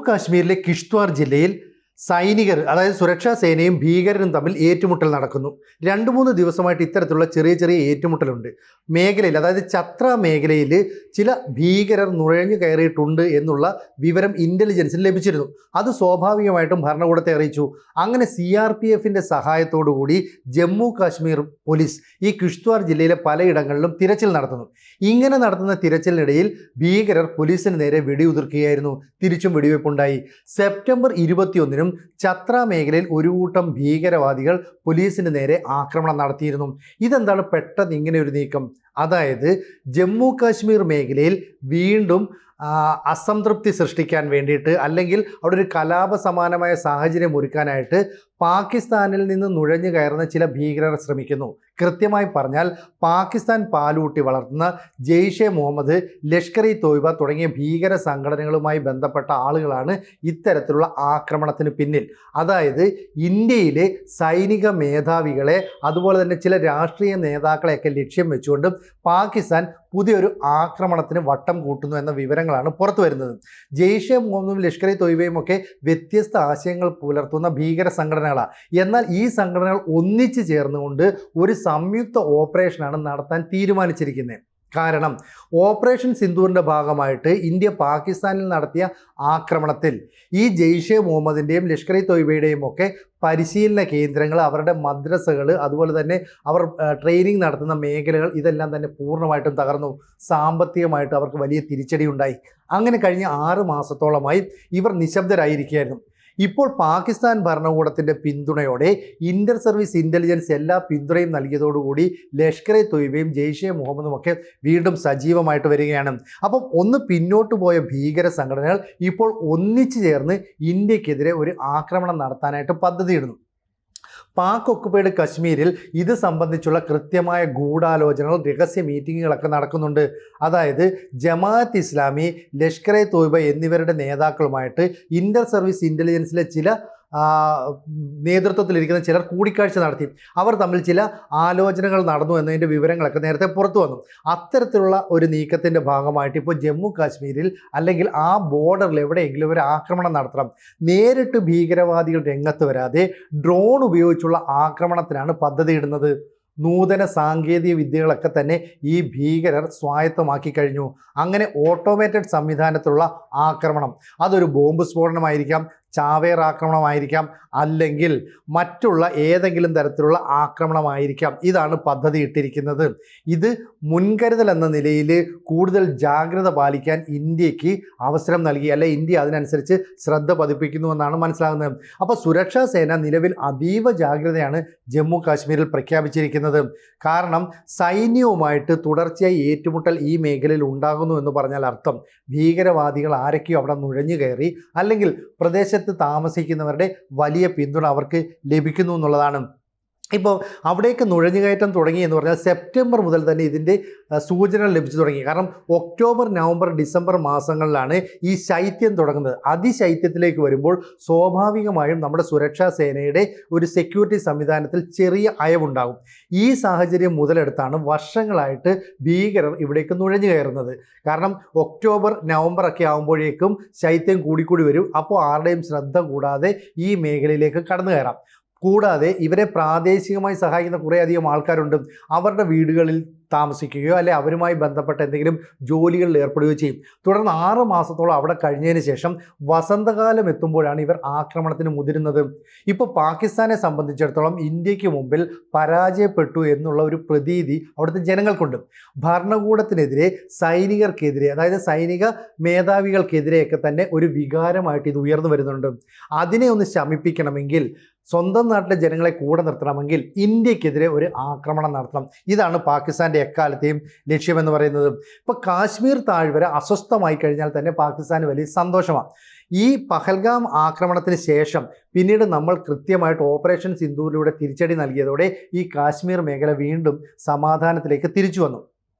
കാശ്മീരിലെ കിഷ്ത്വാർ ജില്ലയിൽ സൈനികർ അതായത് സുരക്ഷാ സേനയും ഭീകരരും തമ്മിൽ ഏറ്റുമുട്ടൽ നടക്കുന്നു. 2-3 ദിവസമായിട്ട് ഇത്തരത്തിലുള്ള ചെറിയ ചെറിയ ഏറ്റുമുട്ടലുണ്ട്. മേഖലയിൽ അതായത് ഛത്ര മേഖലയിൽ ചില ഭീകരർ നുഴഞ്ഞു കയറിയിട്ടുണ്ട് എന്നുള്ള വിവരം ഇൻ്റലിജൻസിന് ലഭിച്ചിരുന്നു. അത് സ്വാഭാവികമായിട്ടും ഭരണകൂടത്തെ അറിയിച്ചു. അങ്ങനെ CRPFിൻ്റെ സഹായത്തോടുകൂടി ജമ്മു കാശ്മീർ പോലീസ് ഈ കിഷ്ത്വാർ ജില്ലയിലെ പലയിടങ്ങളിലും തിരച്ചിൽ നടത്തുന്നു. ഇങ്ങനെ നടത്തുന്ന തിരച്ചിലിനിടയിൽ ഭീകരർ പോലീസിന് നേരെ വെടിയുതിർക്കുകയായിരുന്നു. തിരിച്ചും വെടിവെപ്പുണ്ടായി. സെപ്റ്റംബർ 21-നും ഛത്ര മേഖലയിൽ ഒരു കൂട്ടം ഭീകരവാദികൾ പോലീസിന് നേരെ ആക്രമണം നടത്തിയിരുന്നു. ഇതെന്താണ് പെട്ടെന്ന് ഇങ്ങനെ ഒരു നീക്കം? അതായത് ജമ്മു കാശ്മീർ മേഖലയിൽ വീണ്ടും അസംതൃപ്തി സൃഷ്ടിക്കാൻ വേണ്ടിയിട്ട്, അല്ലെങ്കിൽ അവിടെ ഒരു കലാപ സമാനമായ സാഹചര്യം ഒരുക്കാനായിട്ട് പാകിസ്ഥാനിൽ നിന്ന് നുഴഞ്ഞു കയറുന്ന ചില ഭീകരർ ശ്രമിക്കുന്നു. കൃത്യമായി പറഞ്ഞാൽ പാകിസ്ഥാൻ പാലൂട്ടി വളർത്തുന്ന ജെയ്ഷെ മുഹമ്മദ്, ലഷ്കർ-ഇ തോയ്ബ തുടങ്ങിയ ഭീകര സംഘടനകളുമായി ബന്ധപ്പെട്ട ആളുകളാണ് ഇത്തരത്തിലുള്ള ആക്രമണത്തിന് പിന്നിൽ. അതായത് ഇന്ത്യയിലെ സൈനിക മേധാവികളെ അതുപോലെ തന്നെ ചില രാഷ്ട്രീയ നേതാക്കളെയൊക്കെ ലക്ഷ്യം വെച്ചുകൊണ്ട് പാകിസ്ഥാൻ പുതിയൊരു ആക്രമണത്തിന് വട്ടം കൂട്ടുന്നു എന്ന വിവരങ്ങളാണ് പുറത്തു വരുന്നത്. ജെയ്ഷെ മുഹമ്മദും ലഷ്കർ-ഇ തോയ്ബയും ഒക്കെ വ്യത്യസ്ത ആശയങ്ങൾ പുലർത്തുന്ന ഭീകര സംഘടനകളാണ്. എന്നാൽ ഈ സംഘടനകൾ ഒന്നിച്ചു ചേർന്നുകൊണ്ട് ഒരു സംയുക്ത ഓപ്പറേഷനാണ് നടത്താൻ തീരുമാനിച്ചിരിക്കുന്നത്. കാരണം ഓപ്പറേഷൻ സിന്ദൂറിൻ്റെ ഭാഗമായിട്ട് ഇന്ത്യ പാകിസ്ഥാനിൽ നടത്തിയ ആക്രമണത്തിൽ ഈ ജെയ്ഷെ മുഹമ്മദിൻ്റെയും ലഷ്കർ-ഇ തോയ്ബയുടെയും ഒക്കെ പരിശീലന കേന്ദ്രങ്ങൾ, അവരുടെ മദ്രസകൾ, അതുപോലെ തന്നെ അവർ ട്രെയിനിങ് നടത്തുന്ന മേഖലകൾ ഇതെല്ലാം തന്നെ പൂർണ്ണമായിട്ടും തകർന്നു. സാമ്പത്തികമായിട്ട് അവർക്ക് വലിയ തിരിച്ചടി ഉണ്ടായി. അങ്ങനെ കഴിഞ്ഞ 6 മാസത്തോളമായി ഇവർ നിശബ്ദരായിരിക്കുകയായിരുന്നു. ഇപ്പോൾ പാകിസ്ഥാൻ ഭരണകൂടത്തിൻ്റെ പിന്തുണയോടെ ഇന്റർ സർവീസ് ഇൻ്റലിജൻസ് എല്ലാ പിന്തുണയും നൽകിയതോടുകൂടി ലഷ്കർ-ഇ തോയ്ബയും ജെയ്ഷെ മുഹമ്മദും ഒക്കെ വീണ്ടും സജീവമായിട്ട് വരികയാണ്. അപ്പം ഒന്ന് പിന്നോട്ട് പോയ ഭീകര സംഘടനകൾ ഇപ്പോൾ ഒന്നിച്ചു ചേർന്ന് ഇന്ത്യക്കെതിരെ ഒരു ആക്രമണം നടത്താനായിട്ട് പദ്ധതിയിടുന്നു. പാക് ഒക്കുപൈഡ് കശ്മീരിൽ ഇത് സംബന്ധിച്ചുള്ള കൃത്യമായ ഗൂഢാലോചനകൾ, രഹസ്യ മീറ്റിങ്ങുകളൊക്കെ നടക്കുന്നുണ്ട്. അതായത് ജമാഅത്ത് ഇസ്ലാമി, ലഷ്കർ-ഇ തോയ്ബ എന്നിവരുടെ നേതാക്കളുമായിട്ട് ഇന്റർ സർവീസ് ഇൻ്റലിജൻസിലെ ചില നേതൃത്വത്തിലിരിക്കുന്ന ചിലർ കൂടിക്കാഴ്ച നടത്തി. അവർ തമ്മിൽ ചില ആലോചനകൾ നടന്നു എന്നതിൻ്റെ വിവരങ്ങളൊക്കെ നേരത്തെ പുറത്തു വന്നു. അത്തരത്തിലുള്ള ഒരു നീക്കത്തിൻ്റെ ഭാഗമായിട്ട് ഇപ്പോൾ ജമ്മു കാശ്മീരിൽ അല്ലെങ്കിൽ ആ ബോർഡറിൽ എവിടെയെങ്കിലും ഒരു ആക്രമണം നടത്തണം. നേരിട്ട് ഭീകരവാദികൾ രംഗത്ത് വരാതെ ഡ്രോൺ ഉപയോഗിച്ചുള്ള ആക്രമണത്തിനാണ് പദ്ധതിയിടുന്നത്. നൂതന സാങ്കേതിക വിദ്യകളൊക്കെ തന്നെ ഈ ഭീകരർ സ്വായത്തമാക്കി കഴിഞ്ഞു. അങ്ങനെ ഓട്ടോമേറ്റഡ് സംവിധാനത്തിലുള്ള ആക്രമണം, അതൊരു ബോംബ് സ്ഫോടനമായിരിക്കാം, ചാവേർ ആക്രമണമായിരിക്കാം, അല്ലെങ്കിൽ മറ്റുള്ള ഏതെങ്കിലും തരത്തിലുള്ള ആക്രമണമായിരിക്കാം. ഇതാണ് പദ്ധതി ഇട്ടിരിക്കുന്നത്. ഇത് മുൻകരുതൽ എന്ന നിലയിൽ കൂടുതൽ ജാഗ്രത പാലിക്കാൻ ഇന്ത്യക്ക് അവസരം നൽകി, അല്ലെ ഇന്ത്യ അതിനനുസരിച്ച് ശ്രദ്ധ പതിപ്പിക്കുന്നു എന്നാണ് മനസ്സിലാകുന്നത്. അപ്പോൾ സുരക്ഷാ സേന നിലവിൽ അതീവ ജാഗ്രതയാണ് ജമ്മു കാശ്മീരിൽ പ്രഖ്യാപിച്ചിരിക്കുന്നത്. കാരണം സൈന്യവുമായിട്ട് തുടർച്ചയായി ഏറ്റുമുട്ടൽ ഈ മേഖലയിൽ ഉണ്ടാകുന്നു എന്ന് പറഞ്ഞാൽ അർത്ഥം ഭീകരവാദികൾ ആരൊക്കെയോ അവിടെ നുഴഞ്ഞു കയറി, അല്ലെങ്കിൽ പ്രദേശത്ത് താമസിക്കുന്നവരുടെ വലിയ പിന്തുണ അവർക്ക് ലഭിക്കുന്നു എന്നുള്ളതാണ്. ഇപ്പോൾ അവിടേക്ക് നുഴഞ്ഞുകയറ്റം തുടങ്ങി എന്ന് പറഞ്ഞാൽ സെപ്റ്റംബർ മുതൽ തന്നെ ഇതിൻ്റെ സൂചന ലഭിച്ചു തുടങ്ങി. കാരണം ഒക്ടോബർ, നവംബർ, ഡിസംബർ മാസങ്ങളിലാണ് ഈ ശൈത്യം തുടങ്ങുന്നത്. അതിശൈത്യത്തിലേക്ക് വരുമ്പോൾ സ്വാഭാവികമായും നമ്മുടെ സുരക്ഷാ സേനയുടെ ഒരു സെക്യൂരിറ്റി സംവിധാനത്തിൽ ചെറിയ അയവുണ്ടാകും. ഈ സാഹചര്യം മുതലെടുത്താണ് വർഷങ്ങളായിട്ട് ഭീകരർ ഇവിടേക്ക് നുഴഞ്ഞു കയറുന്നത്. കാരണം ഒക്ടോബർ, നവംബർ ഒക്കെ ആകുമ്പോഴേക്കും ശൈത്യം കൂടിക്കൂടി വരും. അപ്പോൾ ആരുടെയും ശ്രദ്ധ കൂടാതെ ഈ മേഖലയിലേക്ക് കടന്നു കയറാം. കൂടാതെ ഇവരെ പ്രാദേശികമായി സഹായിക്കുന്ന കുറേയധികം ആൾക്കാരുണ്ട്. അവരുടെ വീടുകളിൽ താമസിക്കുകയോ അല്ലെ അവരുമായി ബന്ധപ്പെട്ട എന്തെങ്കിലും ജോലികളിൽ ഏർപ്പെടുകയോ ചെയ്യും. തുടർന്ന് 6 മാസത്തോളം അവിടെ കഴിഞ്ഞതിന് ശേഷം വസന്തകാലം എത്തുമ്പോഴാണ് ഇവർ ആക്രമണത്തിന് മുതിരുന്നത്. ഇപ്പോൾ പാകിസ്ഥാനെ സംബന്ധിച്ചിടത്തോളം ഇന്ത്യക്ക് മുമ്പിൽ പരാജയപ്പെട്ടു എന്നുള്ള ഒരു പ്രതീതി അവിടുത്തെ ജനങ്ങൾക്കുണ്ട്. ഭരണകൂടത്തിനെതിരെ, സൈനികർക്കെതിരെ, അതായത് സൈനിക മേധാവികൾക്കെതിരെയൊക്കെ തന്നെ ഒരു വികാരമായിട്ട് ഇത് ഉയർന്നു വരുന്നുണ്ട്. അതിനെ ഒന്ന് ശമിപ്പിക്കണമെങ്കിൽ, സ്വന്തം നാട്ടിലെ ജനങ്ങളെ കൂടെ നിർത്തണമെങ്കിൽ ഇന്ത്യക്കെതിരെ ഒരു ആക്രമണം നടത്തണം. ഇതാണ് പാകിസ്ഥാൻ്റെ എക്കാലത്തെയും ലക്ഷ്യമെന്ന് പറയുന്നത്. ഇപ്പോൾ കാശ്മീർ താഴ്വര അസ്വസ്ഥമായി കഴിഞ്ഞാൽ തന്നെ പാകിസ്ഥാന് വലിയ സന്തോഷമാണ്. ഈ പഹൽഗാം ആക്രമണത്തിന് ശേഷം പിന്നീട് നമ്മൾ കൃത്യമായിട്ട് ഓപ്പറേഷൻ സിന്ദൂരിലൂടെ തിരിച്ചടി നൽകിയതോടെ ഈ കാശ്മീർ മേഖല വീണ്ടും സമാധാനത്തിലേക്ക് തിരിച്ചു വന്നു.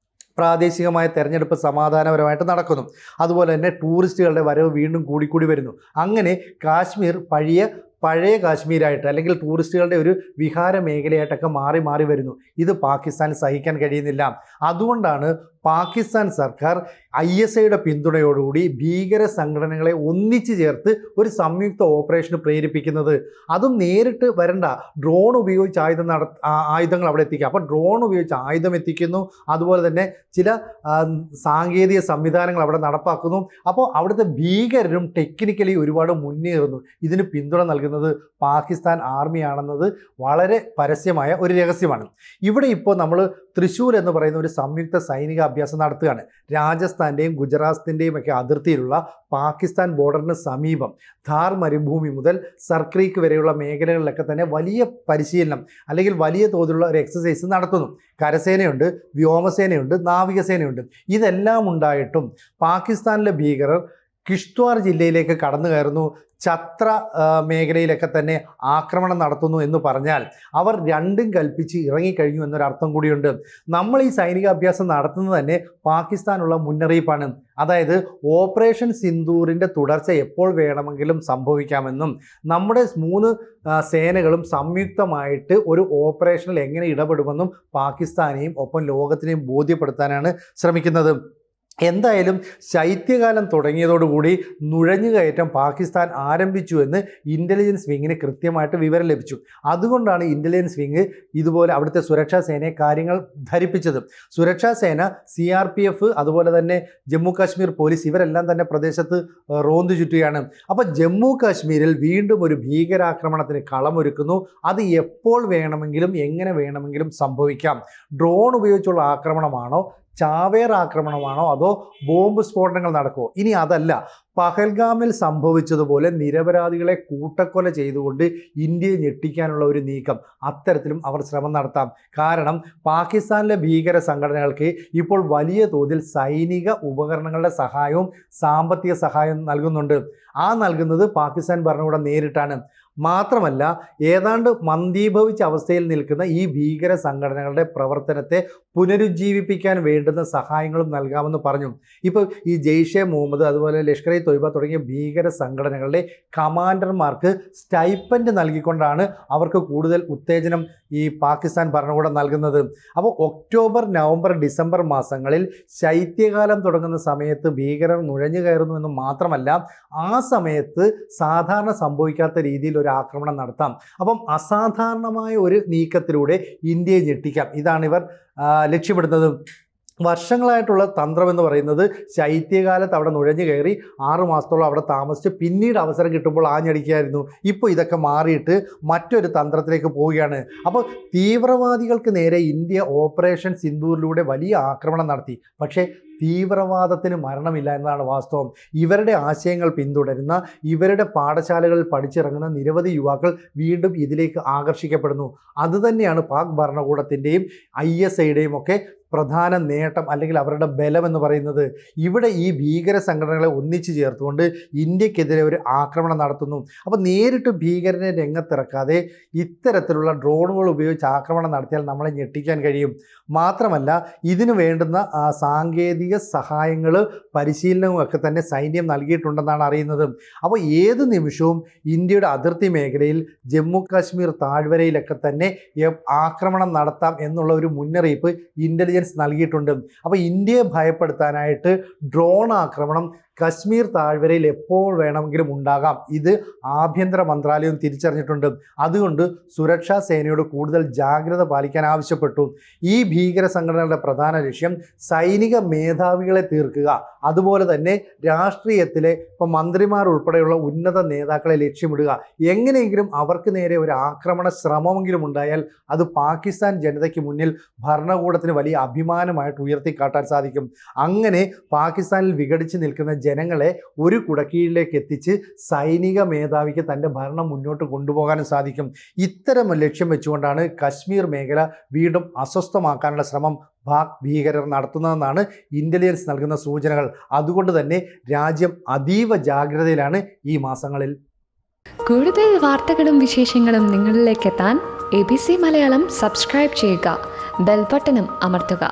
പ്രാദേശികമായ തെരഞ്ഞെടുപ്പ് സമാധാനപരമായിട്ട് നടക്കുന്നു. അതുപോലെ തന്നെ ടൂറിസ്റ്റുകളുടെ വരവ് വീണ്ടും കൂടിക്കൂടി വരുന്നു. അങ്ങനെ കാശ്മീർ പഴയ പഴയ കാശ്മീരായിട്ട് അല്ലെങ്കിൽ ടൂറിസ്റ്റുകളുടെ ഒരു വിഹാര മേഖലയായിട്ടൊക്കെ മാറി വരുന്നു. ഇത് പാകിസ്ഥാൻ സഹിക്കാൻ കഴിയുന്നില്ല. അതുകൊണ്ടാണ് പാകിസ്ഥാൻ സർക്കാർ ISIയുടെ പിന്തുണയോടുകൂടി ഭീകര സംഘടനകളെ ഒന്നിച്ചു ചേർത്ത് ഒരു സംയുക്ത ഓപ്പറേഷന് പ്രേരിപ്പിക്കുന്നത്. അതും നേരിട്ട് വരണ്ട, ഡ്രോൺ ഉപയോഗിച്ച് ആയുധങ്ങൾ അവിടെ എത്തിക്കുക. അപ്പോൾ ഡ്രോൺ ഉപയോഗിച്ച് ആയുധം എത്തിക്കുന്നു, അതുപോലെ തന്നെ ചില സാങ്കേതിക സംവിധാനങ്ങൾ അവിടെ നടപ്പാക്കുന്നു. അപ്പോൾ അവിടുത്തെ ഭീകരരും ടെക്നിക്കലി ഒരുപാട് മുന്നേറുന്നു. ഇതിന് പിന്തുണ നൽകുന്നത് പാകിസ്ഥാൻ ആർമിയാണെന്നത് വളരെ പരസ്യമായ ഒരു രഹസ്യമാണ്. ഇവിടെ ഇപ്പോൾ നമ്മൾ തൃശ്ശൂർ എന്ന് പറയുന്ന ഒരു സംയുക്ത സൈനിക അഭ്യാസം നടത്തുകയാണ്. രാജസ്ഥാൻ്റെയും ഗുജറാത്തിൻ്റെയും ഒക്കെ അതിർത്തിയിലുള്ള പാകിസ്ഥാൻ ബോർഡറിന് സമീപം ഥാർ മരുഭൂമി മുതൽ സർക്രീക്ക് വരെയുള്ള മേഖലകളിലൊക്കെ തന്നെ വലിയ പരിശീലനം അല്ലെങ്കിൽ വലിയ തോതിലുള്ള ഒരു എക്സസൈസ് നടത്തുന്നു. കരസേനയുണ്ട്, വ്യോമസേനയുണ്ട്, നാവികസേനയുണ്ട്. ഇതെല്ലാം ഉണ്ടായിട്ടും പാകിസ്ഥാനിലെ ഭീകരർ കിഷ്ത്വാർ ജില്ലയിലേക്ക് കടന്നു കയറുന്നു, ഛത്ര മേഖലയിലൊക്കെ തന്നെ ആക്രമണം നടത്തുന്നു എന്ന് പറഞ്ഞാൽ അവർ രണ്ടും കൽപ്പിച്ച് ഇറങ്ങിക്കഴിഞ്ഞു എന്നൊരർത്ഥം കൂടിയുണ്ട്. നമ്മൾ ഈ സൈനിക അഭ്യാസം നടത്തുന്നത് തന്നെ പാകിസ്ഥാനുള്ള മുന്നറിയിപ്പാണ്. അതായത് ഓപ്പറേഷൻ സിന്ദൂറിൻ്റെ തുടർച്ച എപ്പോൾ വേണമെങ്കിലും സംഭവിക്കാമെന്നും നമ്മുടെ 3 സേനകളും സംയുക്തമായിട്ട് ഒരു ഓപ്പറേഷനിൽ എങ്ങനെ ഇടപെടുമെന്നും പാകിസ്ഥാനെയും ഒപ്പം ലോകത്തിനെയും ബോധ്യപ്പെടുത്താനാണ് ശ്രമിക്കുന്നത്. എന്തായാലും ശൈത്യകാലം തുടങ്ങിയതോടുകൂടി നുഴഞ്ഞുകയറ്റം പാകിസ്ഥാൻ ആരംഭിച്ചു എന്ന് ഇൻ്റലിജൻസ് വിങ്ങിന് കൃത്യമായിട്ട് വിവരം ലഭിച്ചു. അതുകൊണ്ടാണ് ഇൻ്റലിജൻസ് വിങ് ഇതുപോലെ അവിടുത്തെ സുരക്ഷാ സേനയെ കാര്യങ്ങൾ ധരിപ്പിച്ചത്. സുരക്ഷാ സേന, CRPF, അതുപോലെ തന്നെ ജമ്മു കാശ്മീർ പോലീസ് ഇവരെല്ലാം തന്നെ പ്രദേശത്ത് റോന്തു ചുറ്റുകയാണ്. അപ്പോൾ ജമ്മു കാശ്മീരിൽ വീണ്ടും ഒരു ഭീകരാക്രമണത്തിന് കളമൊരുക്കുന്നു. അത് എപ്പോൾ വേണമെങ്കിലും എങ്ങനെ വേണമെങ്കിലും സംഭവിക്കാം. ഡ്രോൺ ഉപയോഗിച്ചുള്ള ആക്രമണമാണോ, ചാവേർ ആക്രമണമാണോ, അതോ ബോംബ് സ്ഫോടനങ്ങൾ നടക്കുമോ? ഇനി അതല്ല, പഹൽഗാമിൽ സംഭവിച്ചതുപോലെ നിരപരാധികളെ കൂട്ടക്കൊല ചെയ്തുകൊണ്ട് ഇന്ത്യയെ ഞെട്ടിക്കാനുള്ള ഒരു നീക്കം, അത്തരത്തിലും അവർ ശ്രമം നടത്താം. കാരണം പാകിസ്ഥാനിലെ ഭീകര സംഘടനകൾക്ക് ഇപ്പോൾ വലിയ തോതിൽ സൈനിക ഉപകരണങ്ങളുടെ സഹായവും സാമ്പത്തിക സഹായവും നൽകുന്നുണ്ട്. ആ നൽകുന്നത് പാകിസ്ഥാൻ ഭരണകൂടം നേരിട്ടാണ്. മാത്രമല്ല, ഏതാണ്ട് മന്ദീഭവിച്ച അവസ്ഥയിൽ നിൽക്കുന്ന ഈ ഭീകര സംഘടനകളുടെ പ്രവർത്തനത്തെ പുനരുജ്ജീവിപ്പിക്കാൻ വേണ്ടുന്ന സഹായങ്ങളും നൽകാമെന്ന് പറഞ്ഞു. ഇപ്പോൾ ഈ ജെയ്ഷെ മുഹമ്മദ്, അതുപോലെ ലഷ്കർ ഇ തൊയ്ബ തുടങ്ങിയ ഭീകര സംഘടനകളുടെ കമാൻഡർമാർക്ക് സ്റ്റൈപ്പൻഡ് നൽകിക്കൊണ്ടാണ് അവർക്ക് കൂടുതൽ ഉത്തേജനം ഈ പാകിസ്ഥാൻ ഭരണകൂടം നൽകുന്നത്. അപ്പോൾ ഒക്ടോബർ, നവംബർ, ഡിസംബർ മാസങ്ങളിൽ ശൈത്യകാലം തുടങ്ങുന്ന സമയത്ത് ഭീകരർ നുഴഞ്ഞു കയറുന്നു എന്ന് മാത്രമല്ല, ആ സമയത്ത് സാധാരണ സംഭവിക്കാത്ത രീതിയിൽ ഒരു ആക്രമണം നടത്താം. അപ്പം അസാധാരണമായ ഒരു നീക്കത്തിലൂടെ ഇന്ത്യയെ ഞെട്ടിക്കാം. ഇതാണ് ഇവർ ലക്ഷ്യമിടുന്നത്. വർഷങ്ങളായിട്ടുള്ള തന്ത്രം എന്ന് പറയുന്നത് ശൈത്യകാലത്ത് അവിടെ നുഴഞ്ഞു കയറി 6 മാസത്തോളം അവിടെ താമസിച്ച് പിന്നീട് അവസരം കിട്ടുമ്പോൾ ആഞ്ഞടിക്കുകയായിരുന്നു. ഇപ്പോൾ ഇതൊക്കെ മാറിയിട്ട് മറ്റൊരു തന്ത്രത്തിലേക്ക് പോവുകയാണ്. അപ്പോൾ തീവ്രവാദികൾക്ക് നേരെ ഇന്ത്യ ഓപ്പറേഷൻ സിന്ദൂറിലൂടെ വലിയ ആക്രമണം നടത്തി. പക്ഷേ തീവ്രവാദത്തിന് മരണമില്ല എന്നതാണ് വാസ്തവം. ഇവരുടെ ആശയങ്ങൾ പിന്തുടരുന്ന, ഇവരുടെ പാഠശാലകളിൽ പഠിച്ചിറങ്ങുന്ന നിരവധി യുവാക്കൾ വീണ്ടും ഇതിലേക്ക് ആകർഷിക്കപ്പെടുന്നു. അതുതന്നെയാണ് പാക് ഭരണകൂടത്തിൻ്റെയും ISIയുടെയും ഒക്കെ പ്രധാന നേട്ടം അല്ലെങ്കിൽ അവരുടെ ബലം എന്ന് പറയുന്നത്. ഇവിടെ ഈ ഭീകര സംഘടനകളെ ഒന്നിച്ചു ചേർത്തുകൊണ്ട് ഇന്ത്യക്കെതിരെ ഒരു ആക്രമണം നടത്തുന്നു. അപ്പോൾ നേരിട്ട് ഭീകരനെ രംഗത്തിറക്കാതെ ഇത്തരത്തിലുള്ള ഡ്രോണുകൾ ഉപയോഗിച്ച് ആക്രമണം നടത്തിയാൽ നമ്മളെ ഞെട്ടിക്കാൻ കഴിയും. മാത്രമല്ല, ഇതിനു വേണ്ടുന്ന സാങ്കേതിക സഹായങ്ങൾ, പരിശീലനവും ഒക്കെ തന്നെ സൈന്യം നൽകിയിട്ടുണ്ടെന്നാണ് അറിയുന്നത്. അപ്പോൾ ഏത് നിമിഷവും ഇന്ത്യയുടെ അതിർത്തി മേഖലയിൽ ജമ്മു കാശ്മീർ താഴ്വരയിലൊക്കെ തന്നെ ആക്രമണം നടത്താം എന്നുള്ള ഒരു മുന്നറിയിപ്പ് ഇൻ്റലിജൻസ് നൽകിയിട്ടുണ്ട്. അപ്പോൾ ഇന്ത്യയെ ഭയപ്പെടുത്താനായിട്ട് ഡ്രോൺ ആക്രമണം കശ്മീർ താഴ്വരയിൽ എപ്പോൾ വേണമെങ്കിലും ഉണ്ടാകാം. ഇത് ആഭ്യന്തര മന്ത്രാലയം തിരിച്ചറിഞ്ഞിട്ടുണ്ട്. അതുകൊണ്ട് സുരക്ഷാ സേനയോട് കൂടുതൽ ജാഗ്രത പാലിക്കാൻ ആവശ്യപ്പെട്ടു. ഈ ഭീകര സംഘടനകളുടെ പ്രധാന ലക്ഷ്യം സൈനിക മേധാവികളെ തീർക്കുക, അതുപോലെ തന്നെ രാഷ്ട്രീയത്തിലെ മന്ത്രിമാർ ഉൾപ്പെടെയുള്ള ഉന്നത നേതാക്കളെ ലക്ഷ്യമിടുക. എങ്ങനെയെങ്കിലും അവർക്ക് നേരെ ഒരു ആക്രമണ ശ്രമമെങ്കിലും ഉണ്ടായാൽ അത് പാകിസ്ഥാൻ ജനതയ്ക്ക് മുന്നിൽ ഭരണകൂടത്തിന് വലിയ അഭിമാനമായിട്ട് ഉയർത്തിക്കാട്ടാൻ സാധിക്കും. അങ്ങനെ പാകിസ്ഥാനിൽ വിഘടിച്ച് നിൽക്കുന്ന ജനങ്ങളെ ഒരു കുടക്കീഴിലേക്ക് എത്തിച്ച് സൈനിക മേധാവിക്ക് തൻ്റെ ഭരണം മുന്നോട്ട് കൊണ്ടുപോകാനും സാധിക്കും. ഇത്തരം ലക്ഷ്യം വെച്ചുകൊണ്ടാണ് കശ്മീർ മേഖല വീണ്ടും അസ്വസ്ഥമാക്കാനുള്ള ശ്രമം പാക് ഭീകരർ നടത്തുന്നതെന്നാണ് ഇൻ്റലിജൻസ് നൽകുന്ന സൂചനകൾ. അതുകൊണ്ട് തന്നെ രാജ്യം അതീവ ജാഗ്രതയിലാണ് ഈ മാസങ്ങളിൽ. കൂടുതൽ വാർത്തകളും വിശേഷങ്ങളും നിങ്ങളിലേക്ക് എത്താൻ ABC മലയാളം സബ്സ്ക്രൈബ് ചെയ്യുക, ബെൽ ബട്ടണും അമർത്തുക.